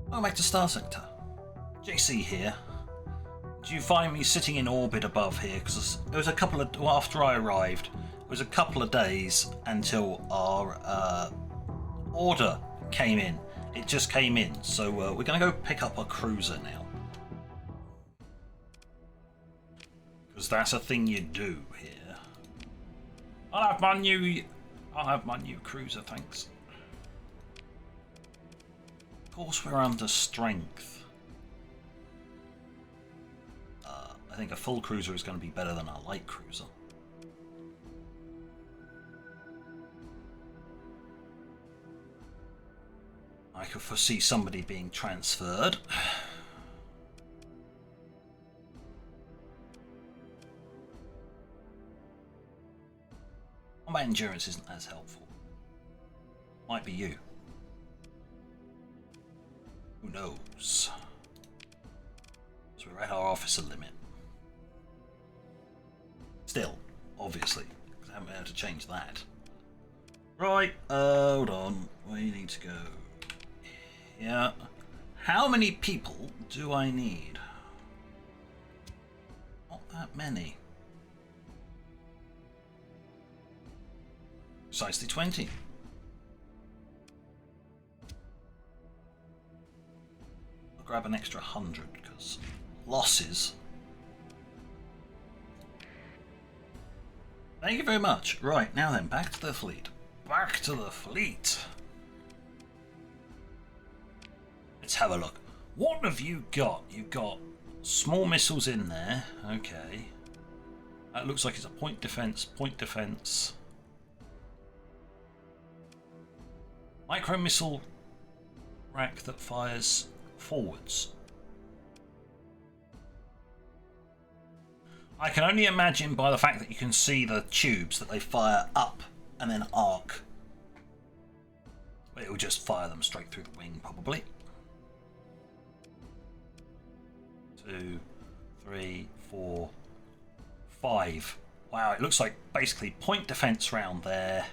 Welcome back to Starsector. JC here. Do you find me sitting in orbit above here? Because it was a couple of... Well, after I arrived, it was a couple of days until our order came in. It just came in. So we're going to go pick up our cruiser now. Because that's a thing you do here. I'll have my new cruiser, thanks. Of course we're under strength. I think a full cruiser is going to be better than a light cruiser. I could foresee somebody being transferred. Combat endurance isn't as helpful. Might be you. Who knows? So we're at our officer limit. Still, obviously, because I haven't been able to change that. Right, hold on. We need to go. Yeah. How many people do I need? Not that many. Precisely 20. I'll grab an extra 100 because losses. Thank you very much. Right, now then, back to the fleet. Back to the fleet. Let's have a look. What have you got? You've got small missiles in there. Okay. That looks like it's a point defense, point defense. Micro missile rack that fires forwards. I can only imagine by the fact that you can see the tubes that they fire up and then arc. It will just fire them straight through the wing, probably. 2, 3, 4, 5. Wow, it looks like basically point defense round there.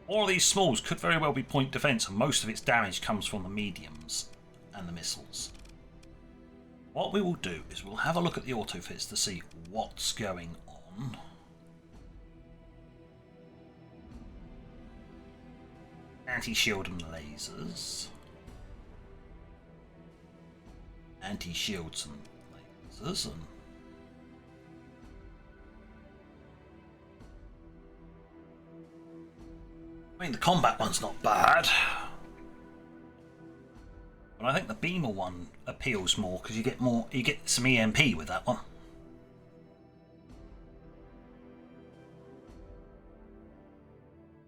All of these smalls could very well be point defense, and most of its damage comes from the mediums and the missiles. What we will do is we'll have a look at the autofits to see what's going on. Anti-shield and lasers. Anti-shields and lasers. And I mean, the combat one's not bad. But I think the beamer one appeals more because you get some EMP with that one.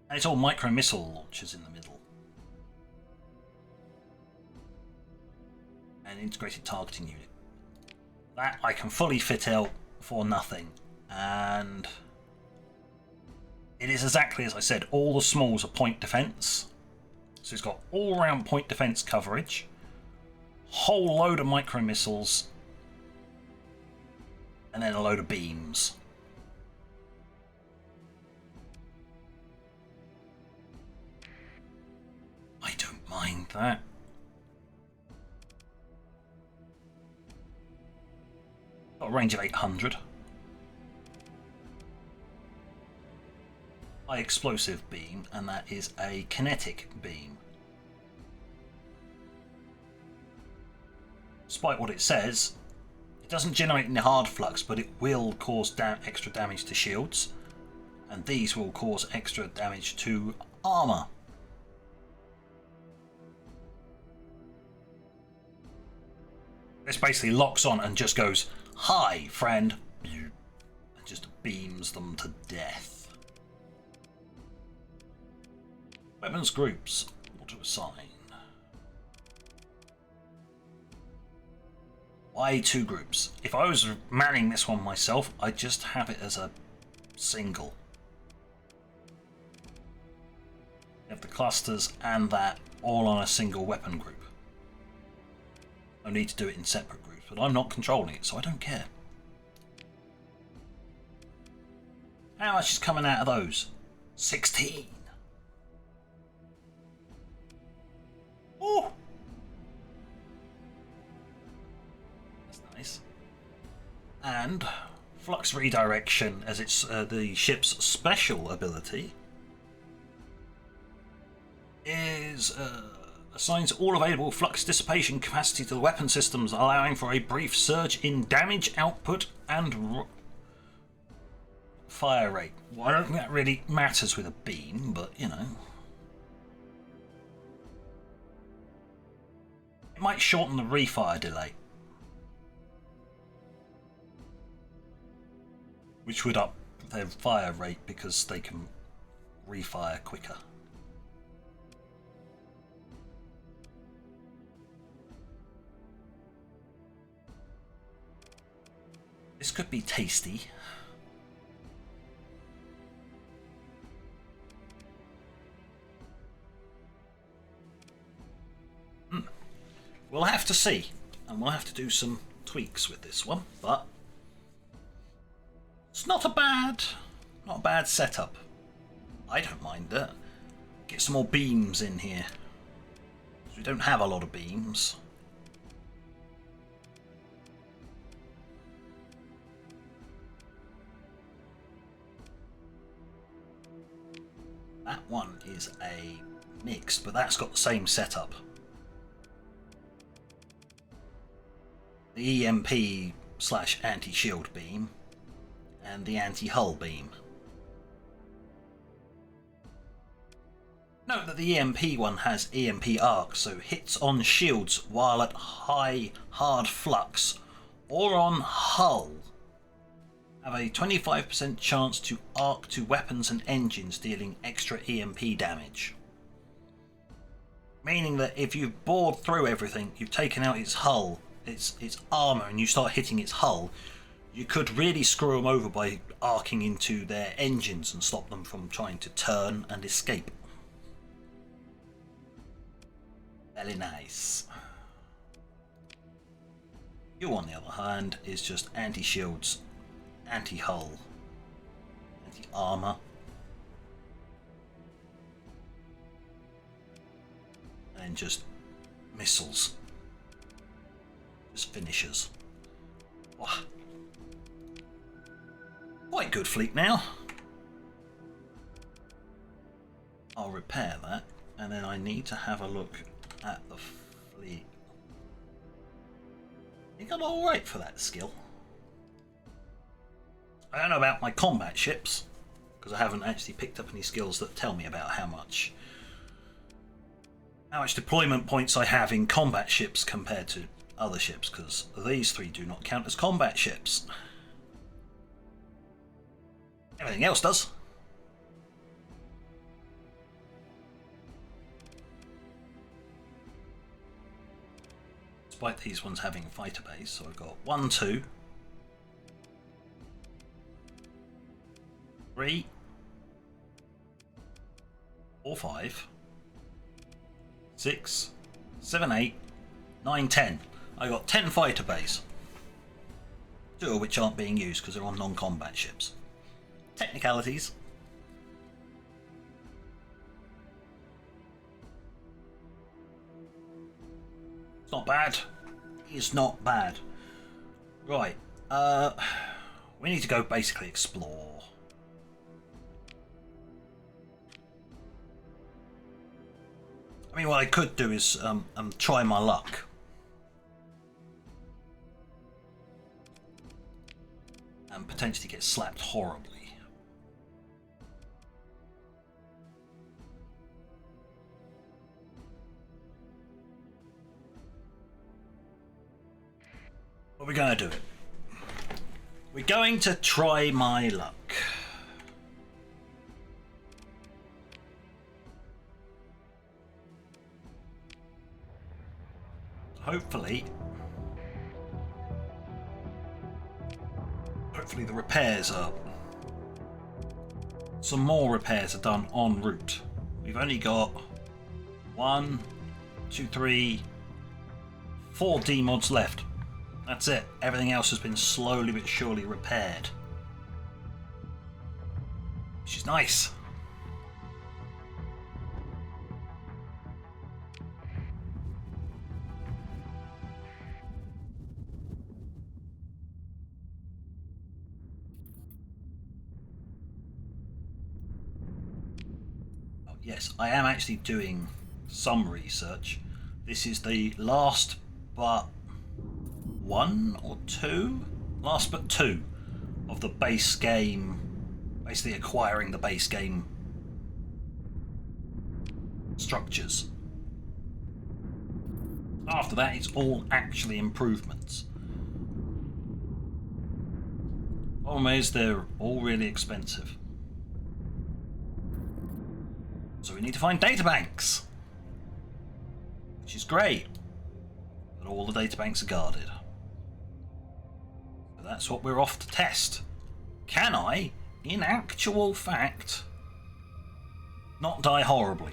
And it's all micro missile launchers in the middle. And integrated targeting unit. That I can fully fit out for nothing. And it is exactly as I said, all the smalls are point defense. So it's got all round point defense coverage. Whole load of micro missiles, and then a load of beams. I don't mind that. Got a range of 800. High explosive beam, and that is a kinetic beam. Despite what it says, it doesn't generate any hard flux, but it will cause extra damage to shields, and these will cause extra damage to armor. This basically locks on and just goes, "Hi, friend," and just beams them to death. Weapons groups, auto assign. Why 2 groups? If I was manning this one myself, I'd just have it as a single. You have the clusters and that all on a single weapon group. No need to do it in separate groups, but I'm not controlling it, so I don't care. How much is coming out of those? 16. nice. And flux redirection, as it's the ship's special ability, is assigns all available flux dissipation capacity to the weapon systems, allowing for a brief surge in damage output and fire rate. Well, I don't think that really matters with a beam, but you know. It might shorten the refire delay, which would up their fire rate because they can refire quicker. This could be tasty. We'll have to see, and we'll have to do some tweaks with this one, but it's not a bad setup. I don't mind it. Get some more beams in here. We don't have a lot of beams. That one is a mixed, but that's got the same setup. The EMP / anti-shield beam and the anti-hull beam. Note that the EMP one has EMP arc, so hits on shields while at high hard flux or on hull have a 25% chance to arc to weapons and engines, dealing extra EMP damage. Meaning that if you've bored through everything, you've taken out its hull, its armour, and you start hitting its hull, you could really screw them over by arcing into their engines and stop them from trying to turn and escape. Very nice. You, on the other hand, is just anti-shields, anti-hull, anti-armour, and just missiles. Just finishers. Wow. Quite good fleet now. I'll repair that, and then I need to have a look at the fleet. I think I'm alright for that skill. I don't know about my combat ships, because I haven't actually picked up any skills that tell me about how much deployment points I have in combat ships compared to other ships, because these three do not count as combat ships. Everything else does. Despite these ones having fighter base, so I've got 1, 2, 3, 4, 5, 6, 7, 8, 9, 10. I got 10 fighter bays, 2 of which aren't being used because they're on non-combat ships. Technicalities. It's not bad. It's not bad. Right. We need to go basically explore. I mean, what I could do is try my luck. And potentially get slapped horribly. But we're going to do it. We're going to try my luck. Hopefully the repairs are... Some more repairs are done en route. We've only got 1, 2, 3, 4 D-mods left. That's it. Everything else has been slowly but surely repaired. Which is nice. yes, I am actually doing some research. This is the last but two of the base game, basically acquiring the base game structures. After that, it's all actually improvements. Problem is, they're all really expensive. So we need to find databanks, which is great, but all the databanks are guarded. So that's what we're off to test. Can I, in actual fact, not die horribly?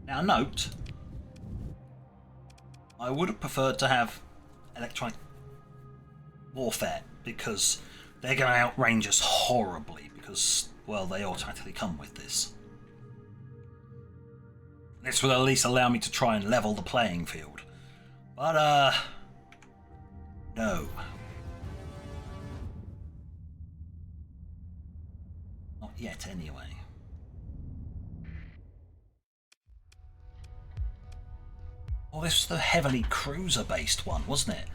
Now note, I would have preferred to have electronic warfare because they're going to outrange us horribly because, well, they automatically come with this. This will at least allow me to try and level the playing field. But, no. Not yet, anyway. Oh, this was the heavily cruiser-based one, wasn't it?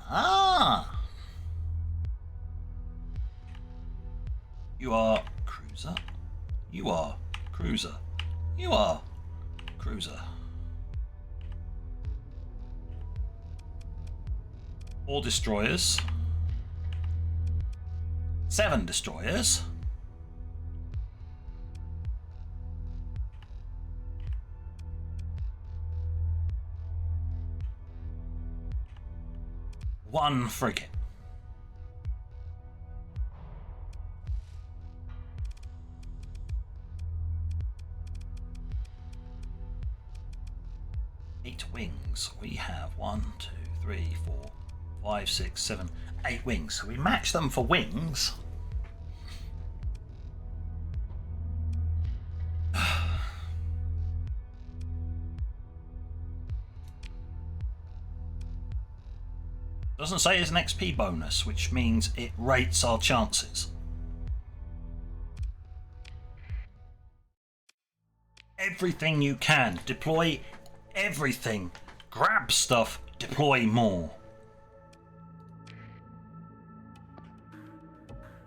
Ah! You are cruiser. You are cruiser. You are cruiser. 4 destroyers. 7 destroyers. One frigate. Eight wings. We have 1, 2, 3, 4, 5, 6, 7, 8 wings. So we match them for wings. Doesn't say it's an XP bonus, which means it rates our chances. Everything you can. Deploy everything. Grab stuff. Deploy more.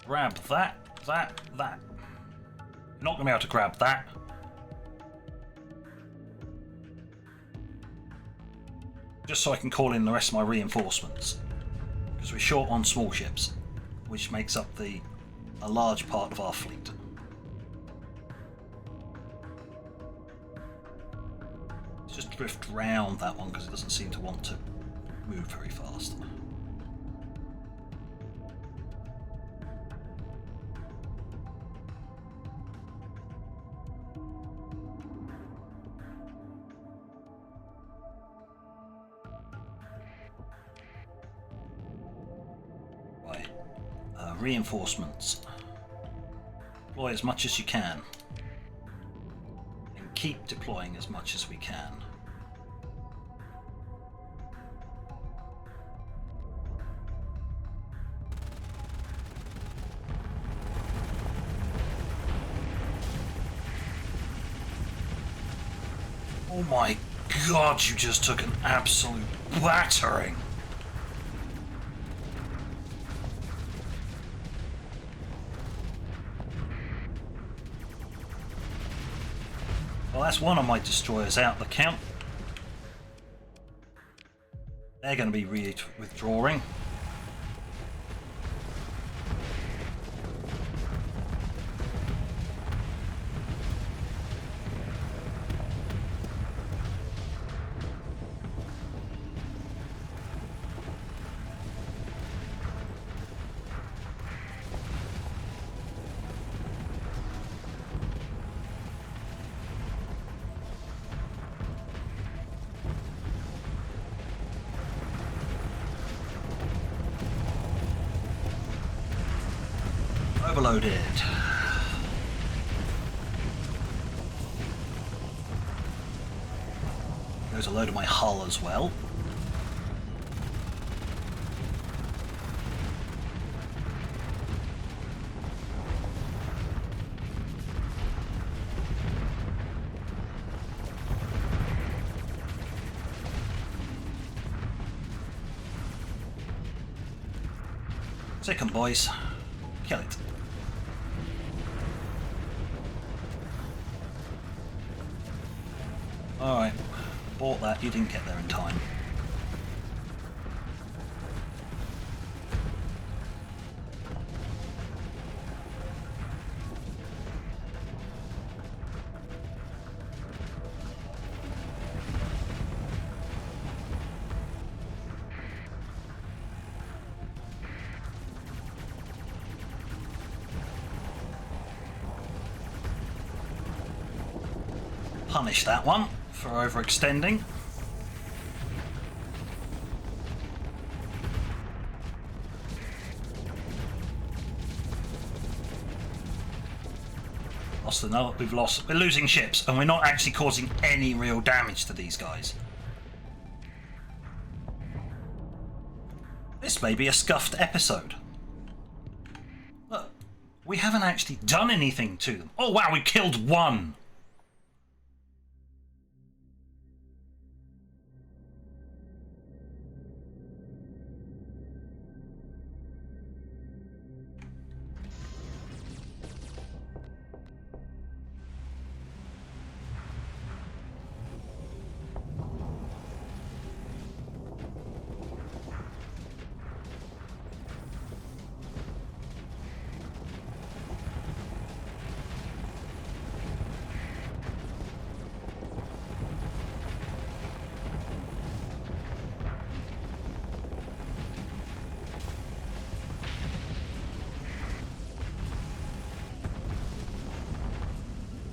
Grab that. You're not going to be able to grab that. Just so I can call in the rest of my reinforcements. Because we're short on small ships, which makes up a large part of our fleet. Let's just drift round that one because it doesn't seem to want to move very fast. Reinforcements. Deploy as much as you can. And keep deploying as much as we can. Oh my god, you just took an absolute battering. Well, that's one of my destroyers out the count. They're going to be withdrawing. Overloaded. There's a load of my hull as well. Second, boys. Kill it. Alright. Bought that. You didn't get there in time. Punish that one for overextending. Lost another. We're losing ships, and we're not actually causing any real damage to these guys. This may be a scuffed episode. Look, we haven't actually done anything to them. Oh wow, we killed one.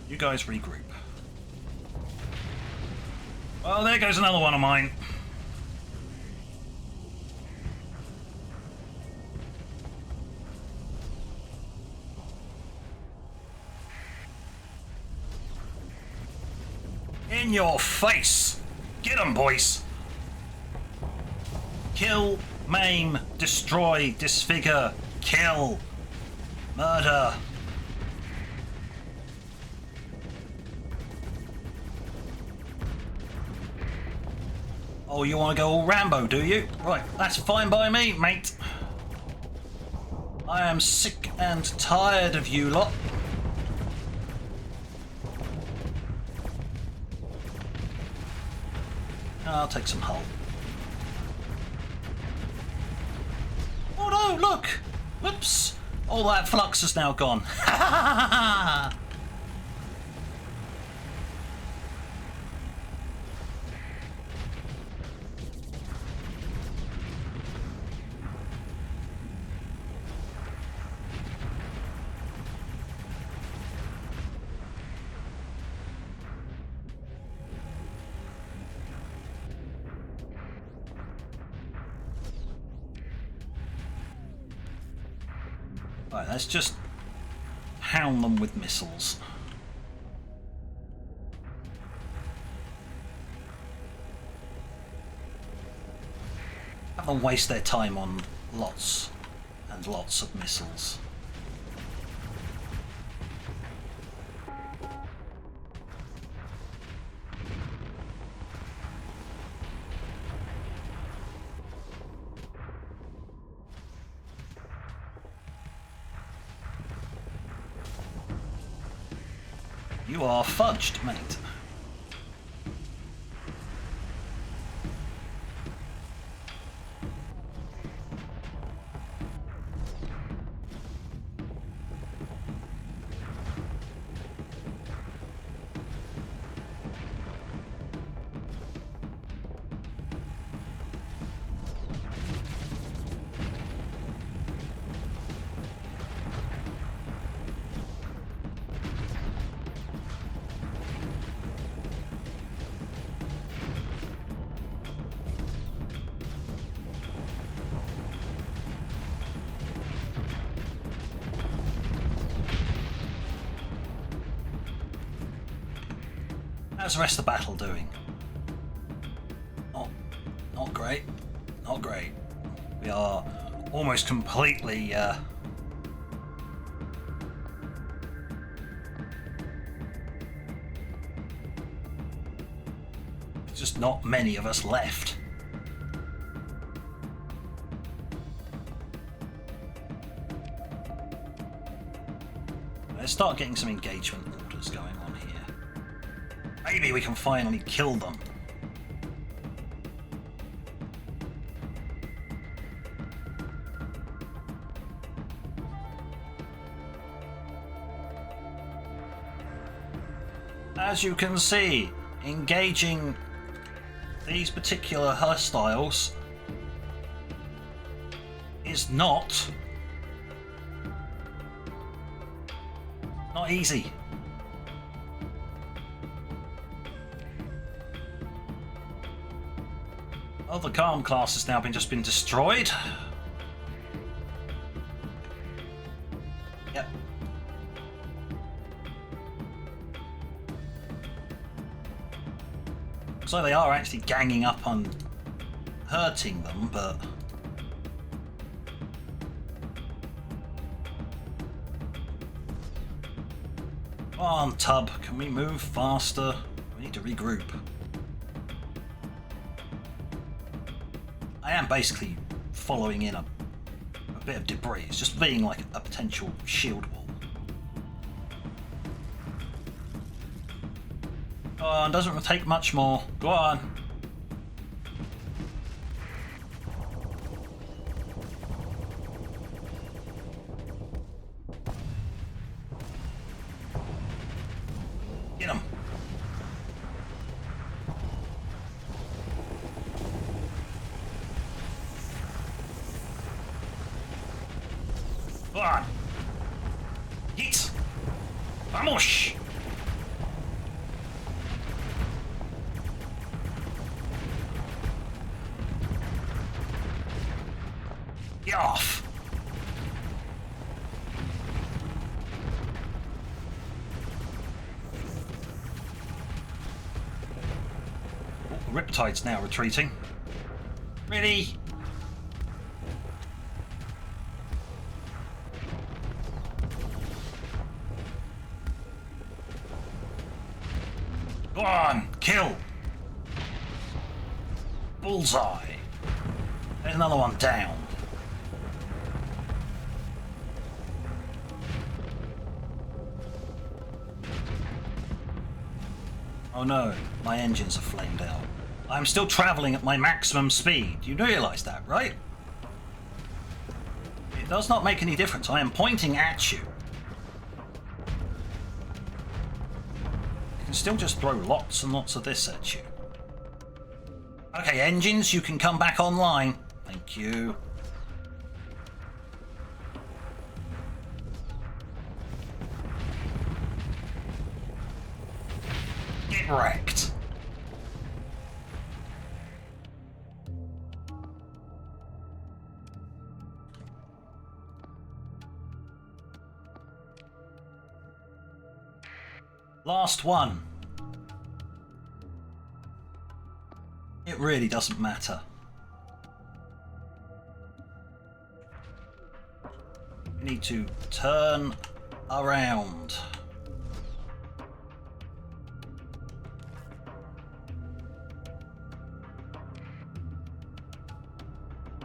You guys regroup. Well, there goes another one of mine. In your face! Get 'em, boys! Kill, maim, destroy, disfigure, kill, murder. Oh, you want to go all Rambo, do you? Right, that's fine by me, mate. I am sick and tired of you lot. I'll take some hull. Oh no, look! Whoops! All that flux is now gone. Ha ha ha ha! Right, let's just hound them with missiles. Have them waste their time on lots and lots of missiles. You are fudged, mate. How's the rest of the battle doing? Not great. Not great. We are almost completely... There's just not many of us left. Let's start getting some engagement orders going on here. Maybe we can finally kill them. As you can see, engaging these particular hostiles is not easy. Oh, the Calm class has now just been destroyed. Yep. So they are actually ganging up on hurting them, but... Come on, Tub, can we move faster? We need to regroup. I am basically following in a bit of debris. It's just being like a potential shield wall. Go on, doesn't take much more. Go on. Get him. Go on. Hit. Vamos. Get off. Riptide's now retreating. Really? Go on, kill! Bullseye! There's another one down. Oh no, my engines are flamed out. I'm still travelling at my maximum speed. You realise that, right? It does not make any difference. I am pointing at you. You can still just throw lots and lots of this at you. Okay, engines, you can come back online. Thank you. Get wrecked. Last one. It really doesn't matter. We need to turn around.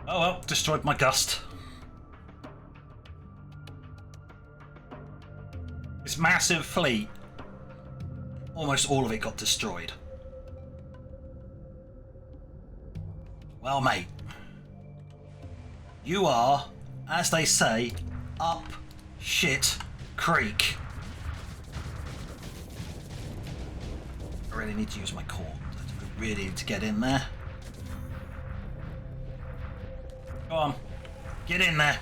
Oh well, destroyed my gust. This massive fleet, almost all of it got destroyed. Well, mate, you are, as they say, up shit creek. I really need to use my core. I really need to get in there. Go on, get in there.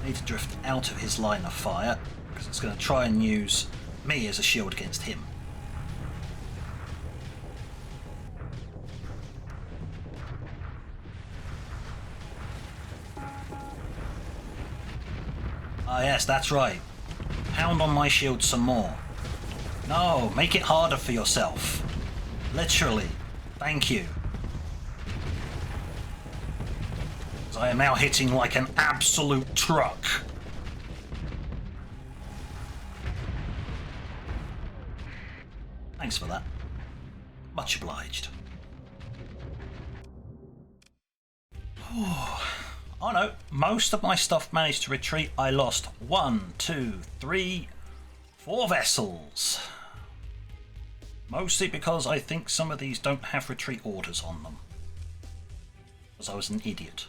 I need to drift out of his line of fire, because it's going to try and use me as a shield against him. Ah yes, that's right. Pound on my shield some more. No, make it harder for yourself. Literally. Thank you. I am now hitting like an absolute truck. Thanks for that. Much obliged. Oh no, most of my stuff managed to retreat. I lost 1, 2, 3, 4 vessels. Mostly because I think some of these don't have retreat orders on them. Because I was an idiot.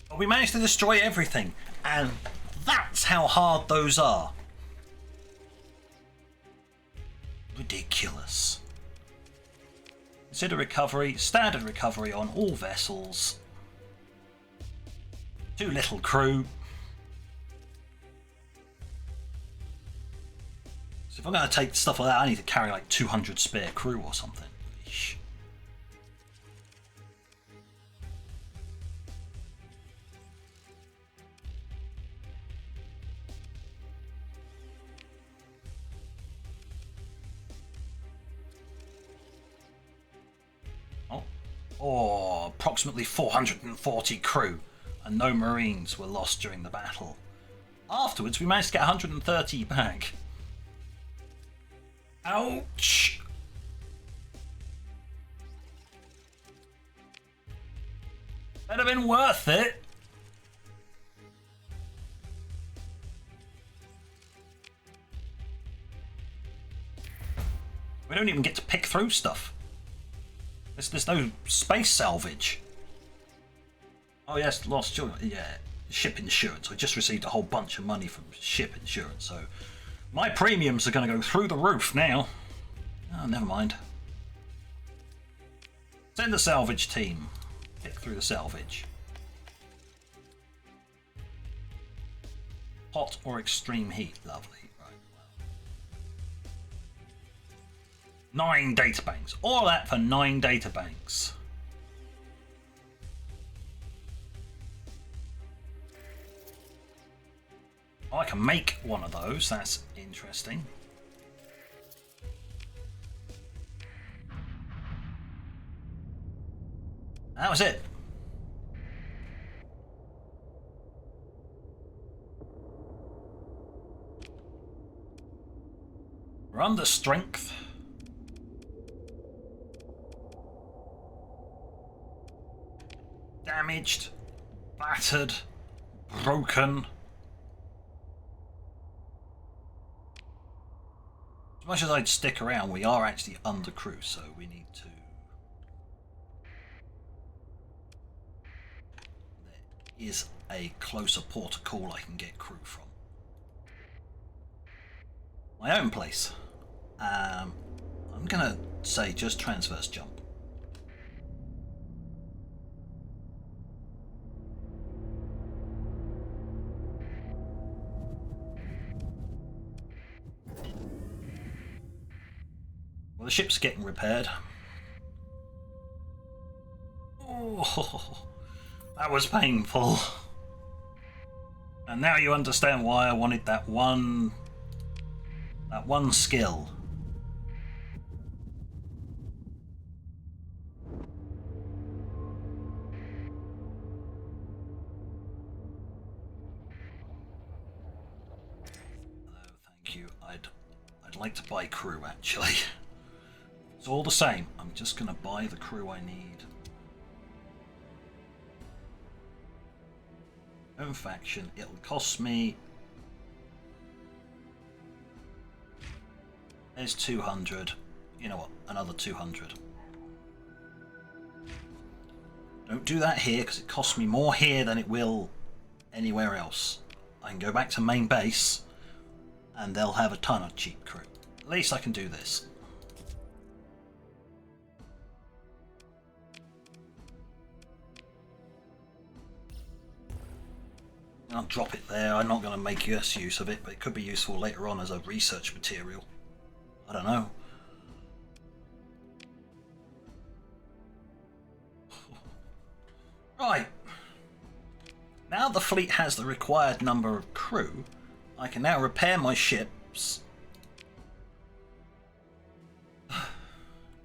But we managed to destroy everything, and that's how hard those are. Ridiculous. Consider recovery, standard recovery on all vessels. Too little crew. So if I'm going to take stuff like that, I need to carry like 200 spare crew or something. Eesh. Oh, approximately 440 crew, and no Marines were lost during the battle. Afterwards, we managed to get 130 back. Ouch! That'd have been worth it. We don't even get to pick through stuff. There's no space salvage. Oh yes, lost ship insurance. I just received a whole bunch of money from ship insurance, so my premiums are going to go through the roof now. Oh, never mind. Send the salvage team. Pick through the salvage. Hot or extreme heat, lovely. 9 databanks. All that for 9 databanks. Oh, I can make one of those. That's interesting. That was it. We're under strength. Damaged, battered, broken. As much as I'd stick around, we are actually under crew, so we need to... There is a closer port of call I can get crew from. My own place. I'm gonna say just transverse jump. Well, the ship's getting repaired. Oh, that was painful. And now you understand why I wanted that one skill. Oh, thank you. I'd like to buy crew actually. It's all the same. I'm just going to buy the crew I need. Home faction. It'll cost me... There's 200. You know what? Another 200. Don't do that here because it costs me more here than it will anywhere else. I can go back to main base and they'll have a ton of cheap crew. At least I can do this. I'll drop it there. I'm not going to make use of it, but it could be useful later on as a research material. I don't know. Right. Now the fleet has the required number of crew, I can now repair my ships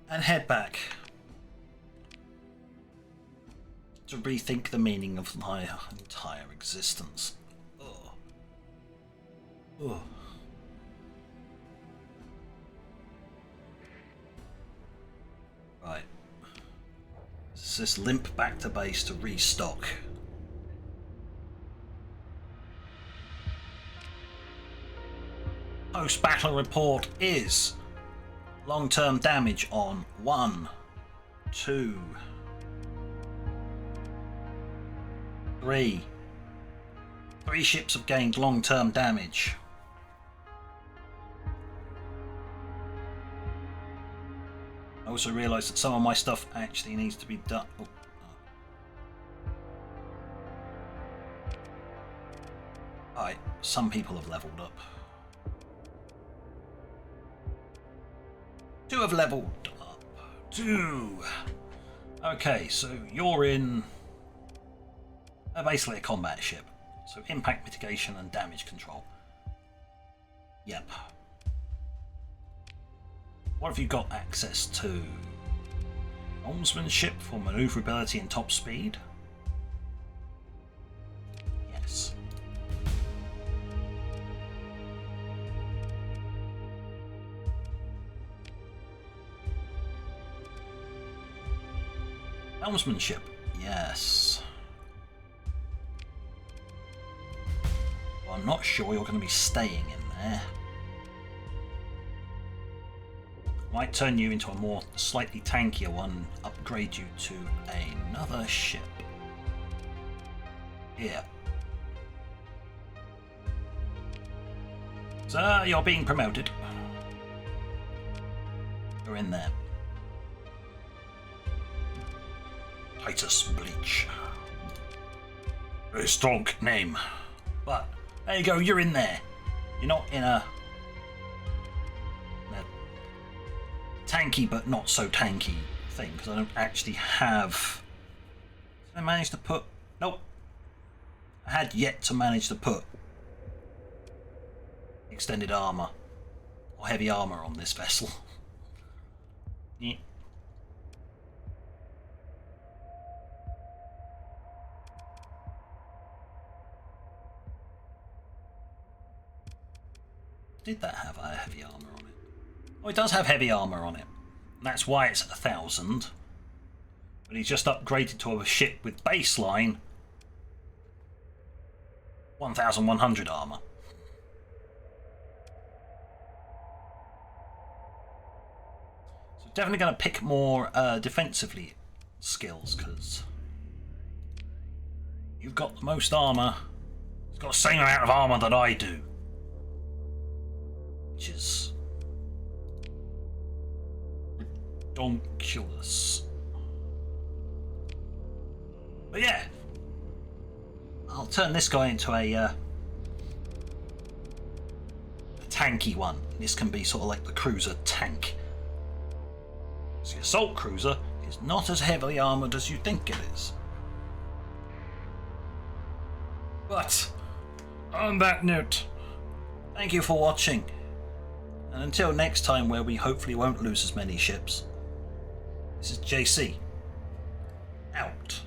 and head back to rethink the meaning of my entire existence. Ugh. Ugh. Right. Let's just limp back to base to restock. Post-battle report is long-term damage on 1, 2, 3. 3 ships have gained long-term damage. I also realised that some of my stuff actually needs to be done. Oh. Alright, some people have levelled up. 2 have levelled up. 2. Okay, so you're in basically a combat ship. So impact mitigation and damage control. Yep. What have you got access to? Helmsmanship for manoeuvrability and top speed? Yes. Helmsmanship, yes. Well, I'm not sure you're going to be staying in there. Might turn you into a more slightly tankier one, upgrade you to another ship. Here. So you're being promoted. You're in there. Titus Bleach. Very strong name. But there you go, you're in there. You're not in a tanky but not so tanky thing, because I don't actually have... Did I manage to put... Nope. I had yet to manage to put extended armour or heavy armour on this vessel. Yeah. Did that have a heavy armour on it? Oh, it does have heavy armour on it. That's why it's 1,000. But he's just upgraded to a ship with baseline 1,100 armour. So definitely going to pick more defensively skills, because you've got the most armour. He's got the same amount of armour that I do. Which is redonkulous. But yeah, I'll turn this guy into a tanky one. This can be sort of like the cruiser tank. So the assault cruiser is not as heavily armoured as you think it is. But on that note, thank you for watching. And until next time, where we hopefully won't lose as many ships, this is JC. Out.